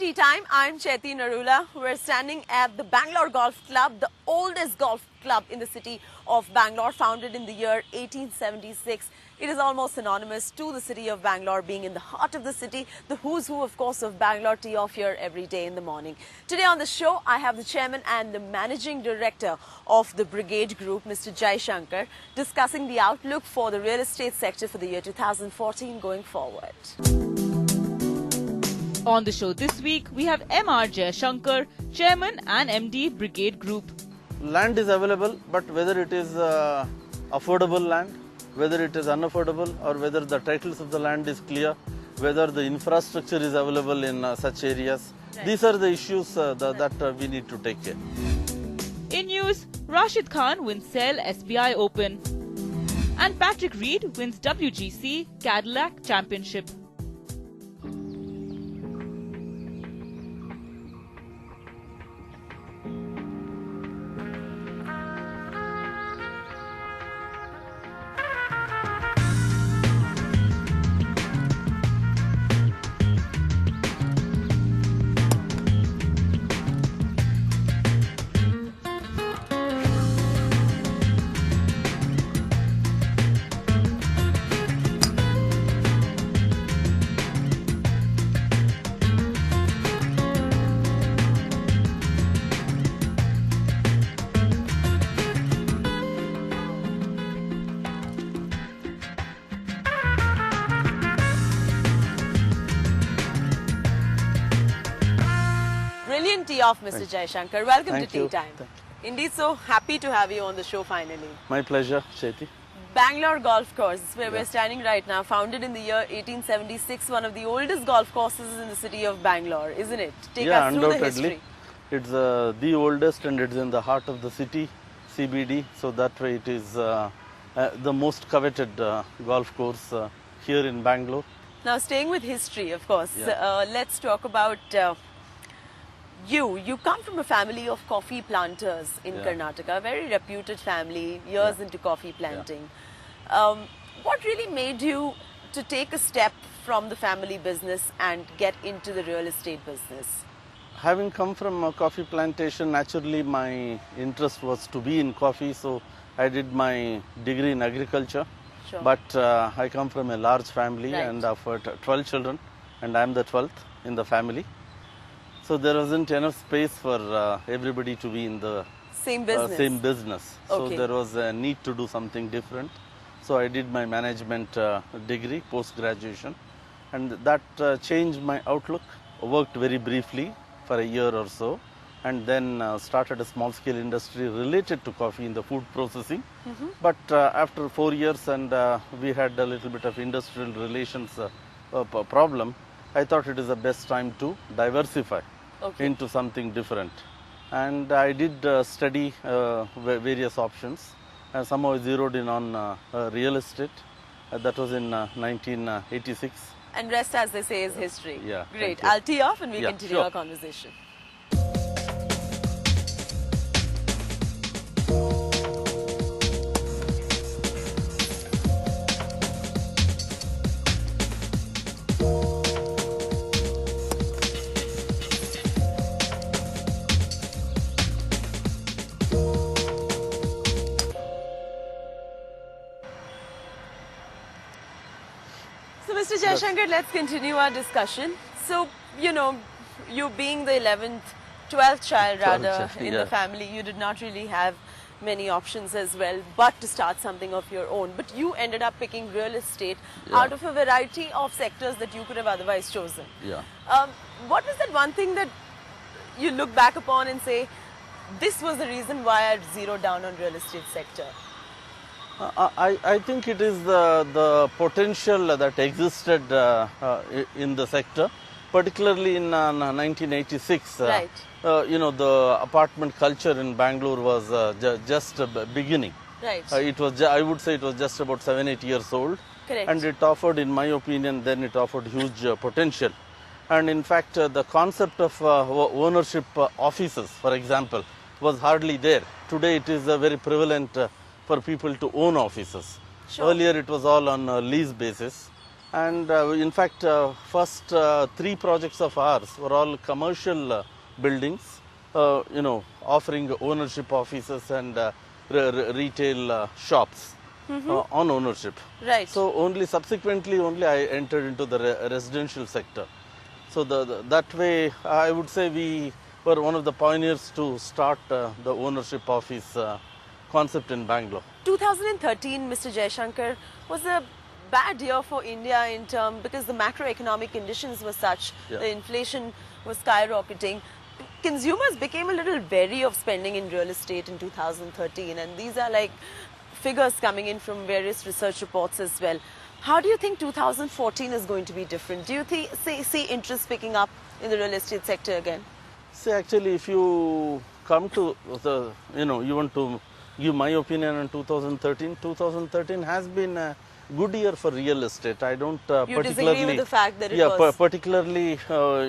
Tea Time. I'm Chetty Narula. We're standing at the Bangalore Golf Club, the oldest golf club in the city of Bangalore, founded in the year 1876. It is almost synonymous to the city of Bangalore, being in the heart of the city. The who's who, of course, of Bangalore tee off here every day in the morning. Today on the show, I have the chairman and the managing director of the Brigade Group, Mr. Jaishankar, discussing the outlook for the real estate sector for the year 2014 going forward. On the show this week, we have M R Jaishankar, Chairman and MD, Brigade Group. Land is available, but whether it is affordable land, whether it is unaffordable, or whether the titles of the land is clear, whether the infrastructure is available in such areas. Right. These are the issues that we need to take care. In news, Rashid Khan wins Sale SBI Open. And Patrick Reed wins WGC Cadillac Championship. Brilliant tee off, Mr. Jaishankar. Welcome Thank to you. Tea Time. Indeed, so happy to have you on the show finally. My pleasure, Chetty. Bangalore Golf Course, where we're standing right now, founded in the year 1876, one of the oldest golf courses in the city of Bangalore, isn't it? Take us through the history. It's the oldest, and it's in the heart of the city, CBD, so that way it is the most coveted golf course here in Bangalore. Now, staying with history, of course, let's talk about you come from a family of coffee planters in Karnataka, a very reputed family, years into coffee planting. What really made you to take a step from the family business and get into the real estate business? Having come from a coffee plantation, naturally my interest was to be in coffee, so I did my degree in agriculture. Sure. But I come from a large family and of 12 children, and I am the 12th in the family. So there wasn't enough space for everybody to be in the same business. So there was a need to do something different. So I did my management degree, post-graduation, and that changed my outlook. Worked very briefly for a year or so, and then started a small-scale industry related to coffee in the food processing. But after 4 years, and we had a little bit of industrial relations problem, I thought it is the best time to diversify into something different. And I did study various options, and somehow zeroed in on real estate. That was in 1986. And rest, as they say, is history. Yeah. Great. I'll tee off and we continue our conversation. So, Mr. Jaishankar, let's continue our discussion. So, you being the 12th child in the family, you did not really have many options as well, but to start something of your own. But you ended up picking real estate out of a variety of sectors that you could have otherwise chosen. What was that one thing that you look back upon and say, this was the reason why I zeroed down on real estate sector? I think it is the potential that existed in the sector, particularly in 1986. The apartment culture in Bangalore was just beginning. It was, I would say, it was just about 7-8 years old. Correct. And it offered, in my opinion, then it offered huge potential. And in fact, the concept of ownership offices, for example, was hardly there. Today, it is very prevalent for people to own offices. Sure. Earlier, it was all on a lease basis. And in fact, first 3 projects of ours were all commercial buildings, offering ownership offices and retail shops on ownership. Right. So only subsequently I entered into the residential sector. So that way, I would say we were one of the pioneers to start the ownership office concept in Bangalore. 2013, Mr. Jaishankar, was a bad year for India in terms because the macroeconomic conditions were such, the inflation was skyrocketing. Consumers became a little wary of spending in real estate in 2013, and these are like figures coming in from various research reports as well. How do you think 2014 is going to be different? Do you see interest picking up in the real estate sector again? See, actually, if you come to the, you want to give my opinion on 2013, 2013 has been a good year for real estate. I don't You disagree with the fact that it was? Particularly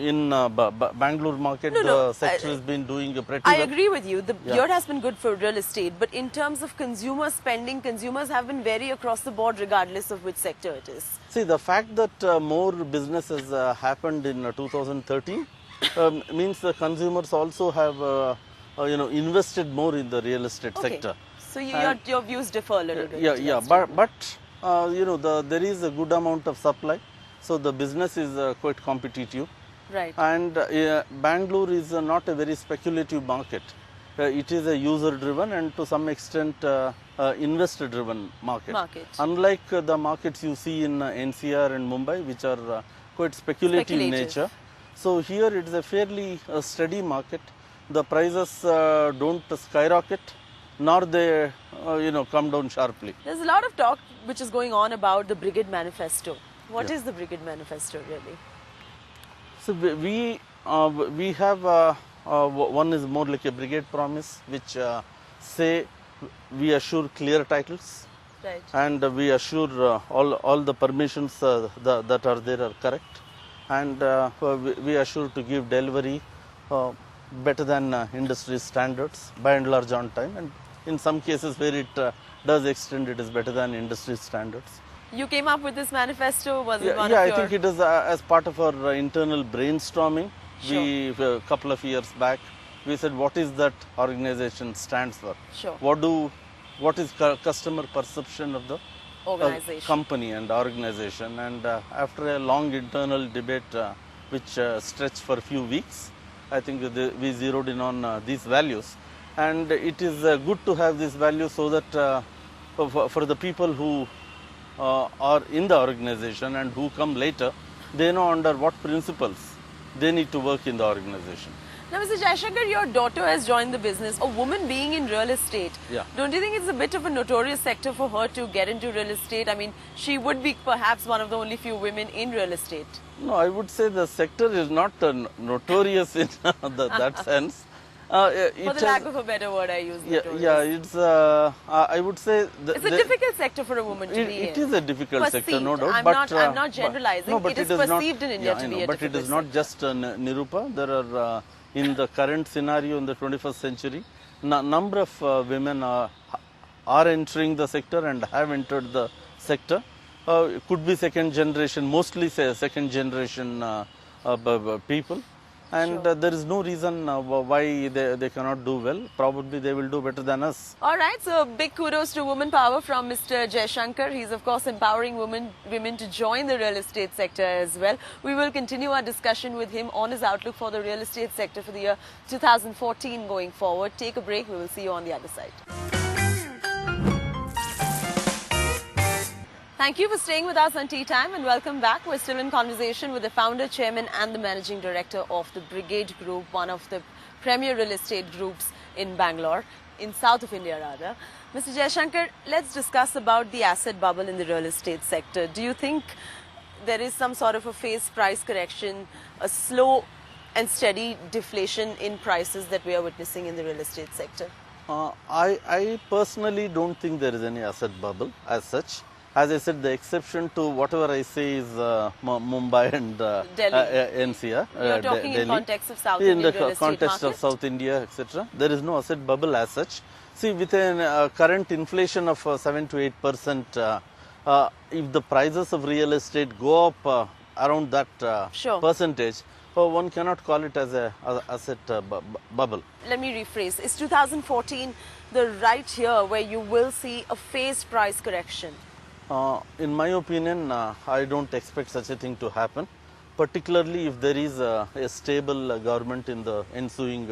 in Bangalore market, the sector has been doing pretty well. I agree with you. The year has been good for real estate, but in terms of consumer spending, consumers have been very across the board regardless of which sector it is. See, the fact that more businesses happened in 2013 means the consumers also have invested more in the real estate sector. So your views differ a little bit. But there is a good amount of supply, so the business is quite competitive. Right. And Bangalore is not a very speculative market. It is a user-driven and to some extent investor-driven market. Unlike the markets you see in NCR and Mumbai, which are quite speculative in nature. So here it is a fairly steady market. The prices don't skyrocket, nor they come down sharply. There's a lot of talk which is going on about the Brigade Manifesto. What is the Brigade Manifesto really? So we have one is more like a brigade promise, which say we assure clear titles, right, and we assure all the permissions that are there are correct, and we assure to give delivery better than industry standards, by and large on time, and in some cases where it does extend, it is better than industry standards. You came up with this manifesto? Was it one of your... I think it is as part of our internal brainstorming. Sure. A couple of years back, we said what is that organization stands for? Sure. What is customer perception of the organization, company and organization? And after a long internal debate, which stretched for a few weeks, I think we zeroed in on these values. And it is good to have these values so that for the people who are in the organization and who come later, they know under what principles they need to work in the organization. Now, Mr. Jaishankar, your daughter has joined the business. A woman being in real estate, don't you think it's a bit of a notorious sector for her to get into real estate? I mean, she would be perhaps one of the only few women in real estate. No, I would say the sector is not notorious in that sense. For the lack of a better word, I use notorious. Yeah, it's, I would say... it's a difficult sector for a woman to be in. It is a difficult sector, no doubt. I'm not generalizing. It is perceived in India to be a difficult sector. But it is not just Nirupa. There are, in the current scenario in the 21st century, number of women are entering the sector and have entered the sector. It could be second generation, mostly second generation people. And there is no reason why they cannot do well. Probably they will do better than us. All right, so big kudos to woman power from Mr. Jaishankar. He's of course empowering women to join the real estate sector as well. We will continue our discussion with him on his outlook for the real estate sector for the year 2014 going forward. Take a break. We will see you on the other side. Thank you for staying with us on Tea Time and welcome back. We're still in conversation with the founder, chairman and the managing director of the Brigade Group, one of the premier real estate groups in Bangalore, in south of India rather. Mr. Jaishankar, let's discuss about the asset bubble in the real estate sector. Do you think there is some sort of a phased price correction, a slow and steady deflation in prices that we are witnessing in the real estate sector? I personally don't think there is any asset bubble as such. As I said, the exception to whatever I say is Mumbai and NCR. You're talking in context of South Indian real estate market. In the context of South India, etc. There is no asset bubble as such. See, with a current inflation of 7 to 8%, if the prices of real estate go up around that Sure. percentage, one cannot call it as a asset bubble. Let me rephrase. Is 2014 the right year where you will see a phased price correction? In my opinion, I don't expect such a thing to happen, particularly if there is a stable government in the ensuing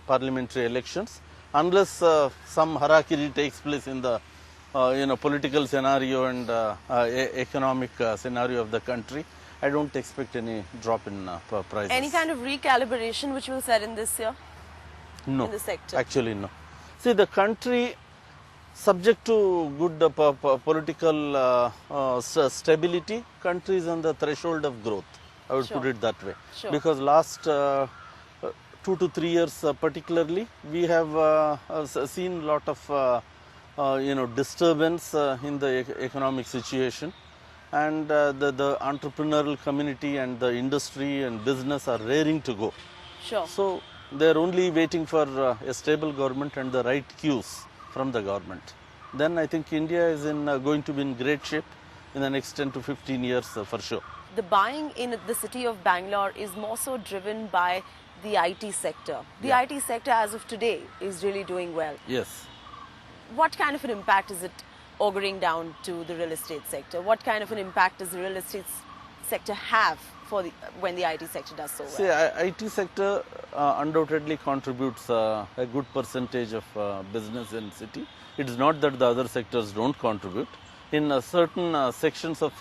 parliamentary elections. Unless some harakiri takes place in the political scenario and economic scenario of the country, I don't expect any drop in prices. Any kind of recalibration which will set in this year? No, in the sector? actually no. See, the country, subject to good political stability, country is on the threshold of growth. I would Sure. put it that way. Sure. Because last 2 to 3 years particularly, we have seen a lot of disturbance in the economic situation, and the entrepreneurial community and the industry and business are raring to go. Sure. So they are only waiting for a stable government and the right cues from the government. Then I think India is going to be in great shape in the next 10 to 15 years for sure. The buying in the city of Bangalore is more so driven by the IT sector. The Yeah. IT sector as of today is really doing well. Yes. What kind of an impact is it auguring down to the real estate sector? What kind of an impact does the real estate sector have for when the IT sector does so well? See, IT sector undoubtedly contributes a good percentage of business in city. It is not that the other sectors don't contribute. In certain sections of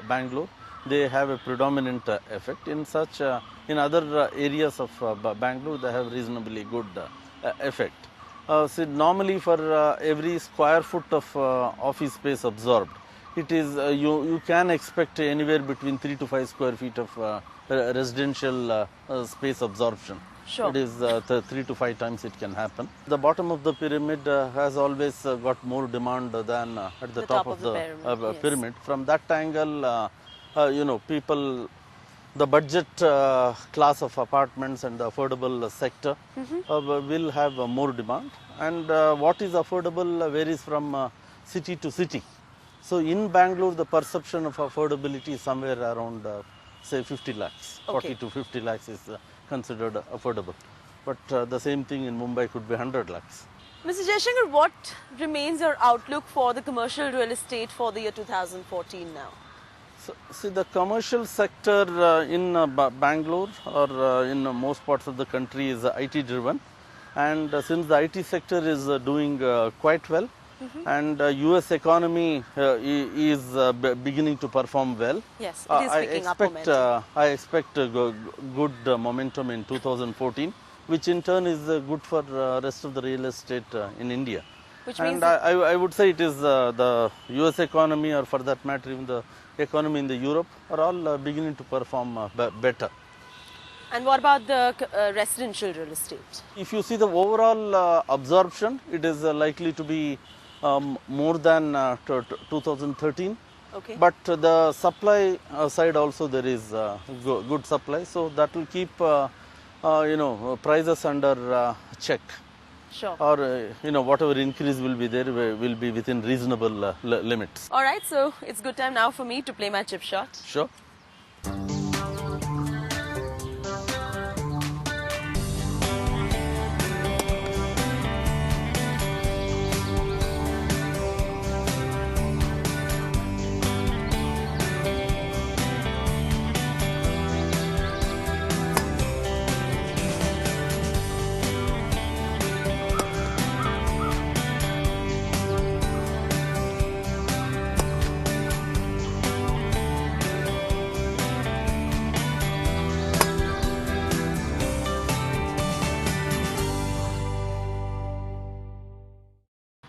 Bangalore, they have a predominant effect. In other areas of Bangalore, they have reasonably good effect. See, normally for every square foot of office space absorbed, it is you can expect anywhere between 3 to 5 square feet of residential space absorption. Sure. It is 3 to 5 times it can happen. The bottom of the pyramid has always got more demand than at the top of the pyramid, yes. pyramid. From that angle, people, the budget class of apartments and the affordable sector will have more demand. And what is affordable varies from city to city. So in Bangalore, the perception of affordability is somewhere around, say, 50 lakhs. Okay. 40 to 50 lakhs is considered affordable. But the same thing in Mumbai could be 100 lakhs. Mr. Jaishankar, what remains your outlook for the commercial real estate for the year 2014 now? So, see, the commercial sector in Bangalore or in most parts of the country is IT driven, and since the IT sector is doing quite well, and US economy is beginning to perform well. Yes, it is picking up momentum. I expect good momentum in 2014, which in turn is good for rest of the real estate in India. Which And means I would say it is the US economy, or for that matter even the economy in the Europe, are all beginning to perform better. And what about the residential real estate? If you see the overall absorption, it is likely to be more than 2013. Okay. But the supply side also there is good supply, so that will keep prices under check. Sure. Or whatever increase will be there will be within reasonable limits. All right, so it's good time now for me to play my chip shot. Sure.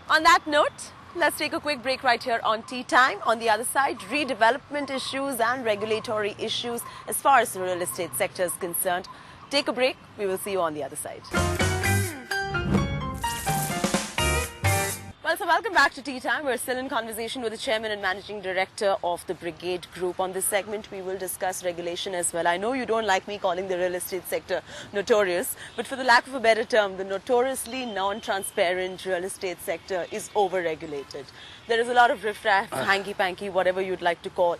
On that note, let's take a quick break right here on Tea Time. On the other side, redevelopment issues and regulatory issues as far as the real estate sector is concerned. Take a break. We will see you on the other side. Well, some welcome back to Tea Time. We're still in conversation with the Chairman and Managing Director of the Brigade Group. On this segment, we will discuss regulation as well. I know you don't like me calling the real estate sector notorious, but for the lack of a better term, the notoriously non-transparent real estate sector is over-regulated. There is a lot of riffraff, hanky-panky, whatever you'd like to call,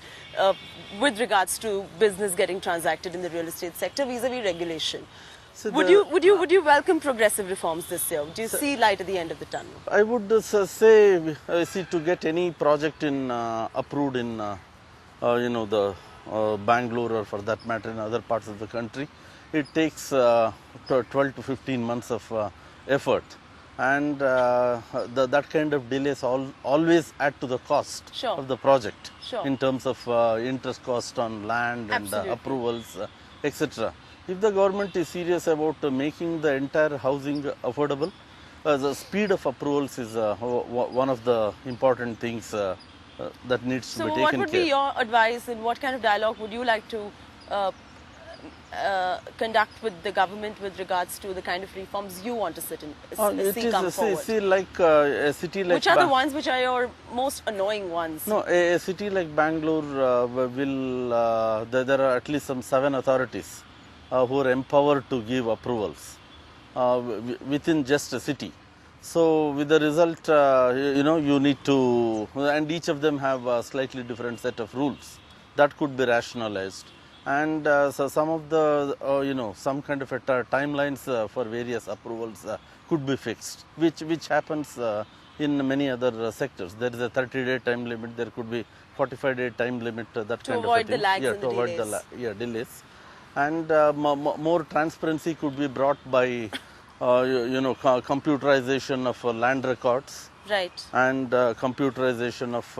with regards to business getting transacted in the real estate sector vis-a-vis regulation. So would you welcome progressive reforms this year? Do you see light at the end of the tunnel? I would say, to get any project in approved in the Bangalore, or for that matter in other parts of the country, it takes 12 to 15 months of effort, and that kind of delays always add to the cost of the project in terms of interest cost on land and approvals, etc. If the government is serious about making the entire housing affordable, the speed of approvals is one of the important things that needs to be taken care. So what would be your advice, and what kind of dialogue would you like to conduct with the government with regards to the kind of reforms you want to see come forward? A city like which are the ones which are your most annoying ones? No, a city like Bangalore there are at least some 7 authorities who are empowered to give approvals within just a city. So with the result, you need to, and each of them have a slightly different set of rules that could be rationalized. And so some of the, some kind of timelines for various approvals could be fixed, which happens in many other sectors. There is a 30-day time limit, there could be 45-day time limit, that kind of thing. To avoid the lags and the delays. To avoid the delays. And more transparency could be brought by, computerization of land records, right, and computerization of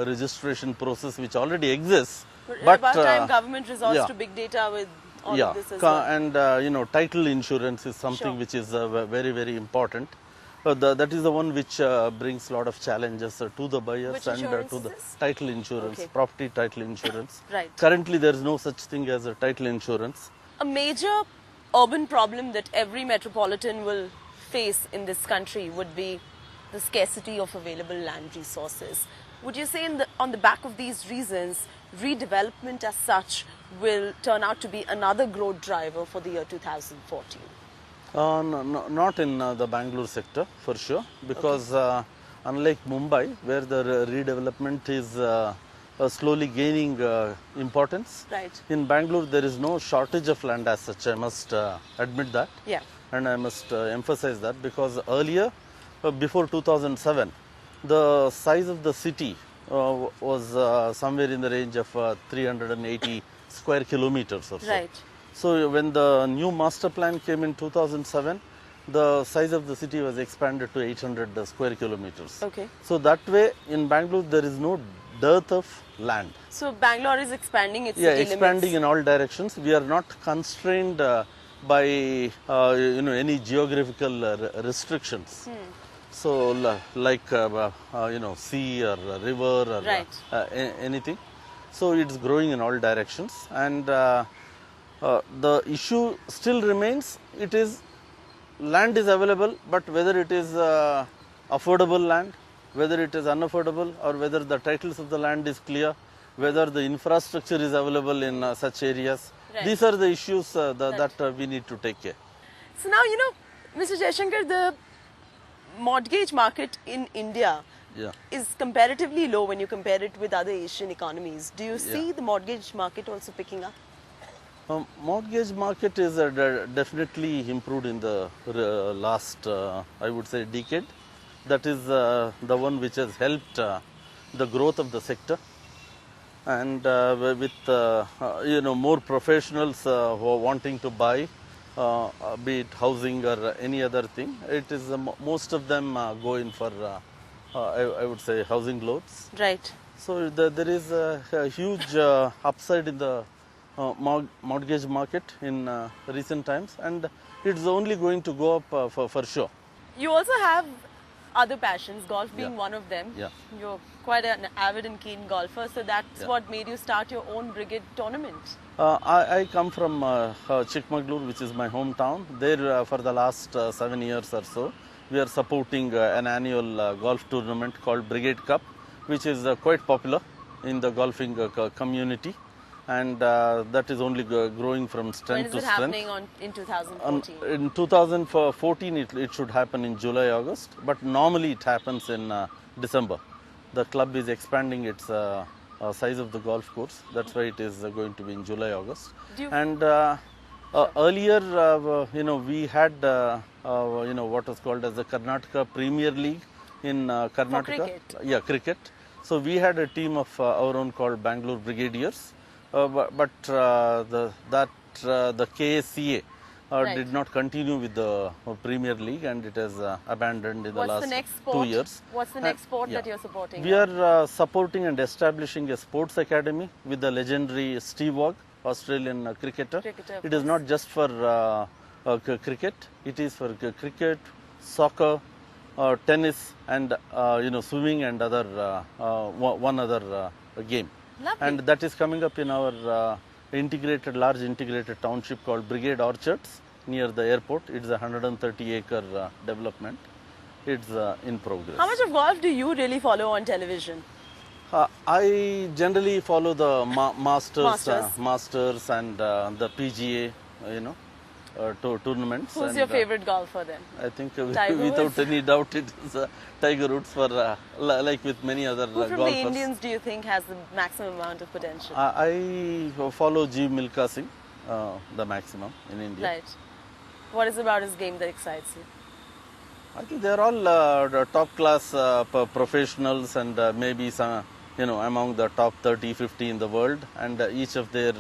registration process, which already exists. But about time government resorts to big data with all of this as well. And title insurance is something which is very, very important. That is the one which brings a lot of challenges to the buyers. Which and to the title insurance, property title insurance. Right. Currently, there is no such thing as a title insurance. A major urban problem that every metropolitan will face in this country would be the scarcity of available land resources. Would you say on the back of these reasons, redevelopment as such will turn out to be another growth driver for the year 2014? No, not in the Bangalore sector, for sure, because unlike Mumbai, where the redevelopment is slowly gaining importance, in Bangalore there is no shortage of land as such. I must admit that, and I must emphasize that, because earlier, before 2007, the size of the city was somewhere in the range of 380 square kilometers or so. Right. So when the new master plan came in 2007, the size of the city was expanded to 800 square kilometers. Okay. So that way, in Bangalore, there is no dearth of land. So Bangalore is expanding its city expanding limits. In all directions. We are not constrained by any geographical restrictions. So like sea or river or anything. So it's growing in all directions, and the issue still remains. It is land is available, but whether it is affordable land, whether it is unaffordable, or whether the titles of the land is clear, whether the infrastructure is available in such areas. These are the issues that we need to take care. So now, Mr. Jaishankar, the mortgage market in India is comparatively low when you compare it with other Asian economies. Do you see the mortgage market also picking up? Mortgage market is definitely improved in the last, I would say, decade. That is the one which has helped the growth of the sector. And with more professionals who are wanting to buy, be it housing or any other thing, it is most of them go in for I would say housing loans. Right. So there is a huge upside in the mortgage market in recent times, and it's only going to go up for sure. You also have other passions, golf being one of them. You're quite an avid and keen golfer, so that's what made you start your own Brigade tournament. I come from Chikmagalur, which is my hometown. There for the last 7 years or so, we are supporting an annual golf tournament called Brigade Cup, which is quite popular in the golfing community, and that is only growing from strength to strength. When is it happening in 2014? In 2014, it should happen in July, August, but normally it happens in December. The club is expanding its size of the golf course. That's why it is going to be in July, August. And earlier, we had, what was called as the Karnataka Premier League in Karnataka. For cricket? Yeah, cricket. So we had a team of our own called Bangalore Brigadiers, but the KSCA did not continue with the Premier League, and it has abandoned in the last 2 years. What's the next sport that you're supporting? We are supporting and establishing a sports academy with the legendary Steve Waugh, Australian cricketer. It is not just for cricket; it is for cricket, soccer, tennis, and swimming and other one other game. Lovely. And that is coming up in our large integrated township called Brigade Orchards near the airport. It's a 130-acre development. It's in progress. How much of golf do you really follow on television? I generally follow the Masters and the PGA, tournaments. Who's your favorite golfer then? I think without any doubt it is Tiger Woods, for like with many other Who from golfers. the Indians do you think has the maximum amount of potential? I follow G. Milkha Singh, the maximum in India. Right. What is about his game that excites you? I think they are all top class professionals, and maybe some, among the top 30, 50 in the world, and each of their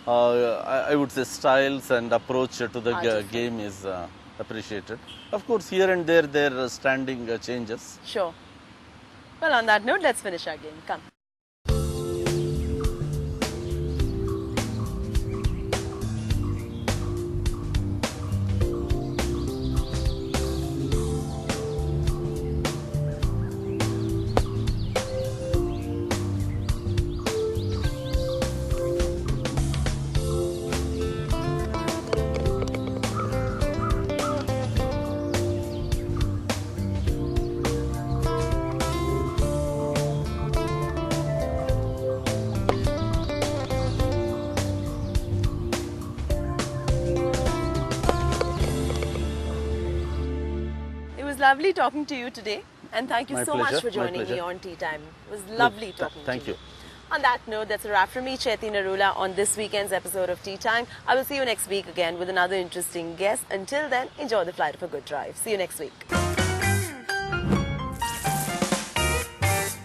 I would say styles and approach to the game is appreciated. Of course, here and there their standing changes. Sure. Well, on that note, let's finish our game. Come. Lovely talking to you today, and thank you so much for joining me on TeeTime. It was lovely talking to you. Thank you. On that note, that's a wrap from me, Chaiti Narula, on this weekend's episode of TeeTime. I will see you next week again with another interesting guest. Until then, enjoy the flight of a good drive. See you next week.